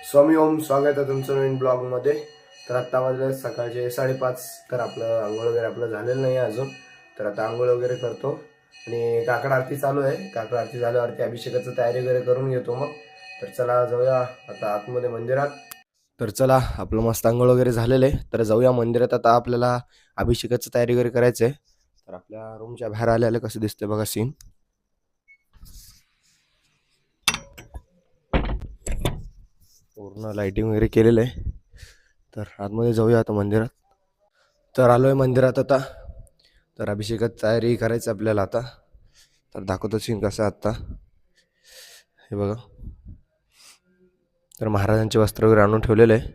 स्वामी ओम, स्वागत आहे तुमचं नवीन ब्लॉगमध्ये. तर आत्ता वाजले सकाळचे 5:30. तर आपलं आंघोळ वगैरे आपलं झालेलं नाही अजून. तर आता आंघोळ वगैरे करतो आणि काकड आरती चालू आहे. काकड आरती झाल्यावरती अभिषेकाची तयारी वगैरे करून घेतो मग. तर चला जाऊया आता आतमध्ये मंदिरात. तर चला, आपलं मस्त आंघोळ वगैरे झालेलं आहे. तर जाऊया मंदिरात. आता आपल्याला अभिषेकाची तयारी वगैरे करायची आहे. तर आपल्या रूमच्या बाहेर आले कसं दिसते बघा सीन. पूर्ण लाइटिंग वगैरे केलेलं आहे. तर आतमध्ये जाऊया आता मंदिरात. तर आलोय मंदिरात आता. तर अभिषेकात तयारी करायची आपल्याला आता. तर दाखवतो सीन कसं आत्ता. हे बघा, तर महाराजांचे वस्त्र वगैरे आणून ठेवलेलं आहे.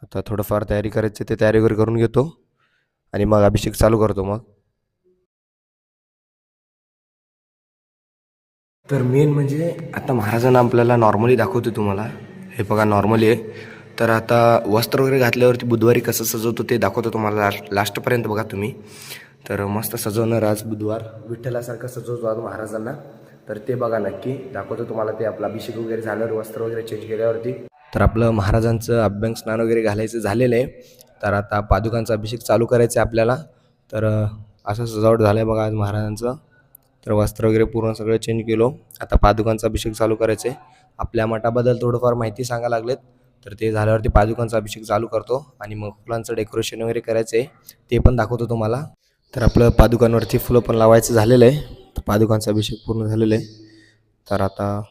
आता थोडंफार तयारी करायची, ते तयारी वगैरे करून घेतो आणि मग अभिषेक चालू करतो मग. तर मेन म्हणजे आता महाराजांना आपल्याला नॉर्मली दाखवतो तुम्हाला. हे बघा नॉर्मली आहे. तर आता वस्त्र वगैरे घातल्यावरती बुधवारी कसं सजवतो ते दाखवतो तुम्हाला. लास्टपर्यंत बघा तुम्ही. तर मस्त सजवणार आज बुधवार विठ्ठलासारखं सजवतो आज महाराजांना. तर ते बघा नक्की दाखवतो तुम्हाला. ते आपला अभिषेक वगैरे झाल्यावर वस्त्र वगैरे चेंज केल्यावरती. तर आपलं महाराजांचं अभ्यंग स्नान वगैरे घालायचं झालेलं आहे. तर आता पादुकांचा अभिषेक चालू करायचा आहे आपल्याला. तर असं सजावट झालं आहे बघा आज महाराजांचं. तर वस्त्र वगैरे पूर्ण सगळं चेंज केलो. आता पादुकांचा अभिषेक चालू करायचं आहे. आपल्या मठाबद्दल थोडंफार माहिती सांगा लागलेत. तर ते झाल्यावरती पादुकांचा अभिषेक चालू करतो आणि मग फुलांचं डेकोरेशन वगैरे करायचं आहे, ते पण दाखवतो तुम्हाला. तर आपलं पादुकांवरती फुलं पण लावायचं झालेलं आहे. तर पादुकांचा अभिषेक पूर्ण झालेला आहे. तर आता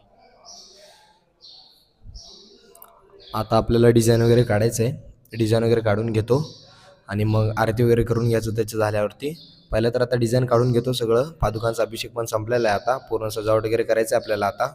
आपल्याला डिझाईन वगैरे काढायचं आहे. डिझाईन वगैरे काढून घेतो आणि मग आरती वगैरे करून घ्यायचं त्याच्या झाल्यावरती. पहिलं तर आता डिझाईन काढून घेतो सगळं. पादुकांचा अभिषेक पण संपलेला आहे. आता पूर्ण सजावट वगैरे करायचं आहे आपल्याला आता.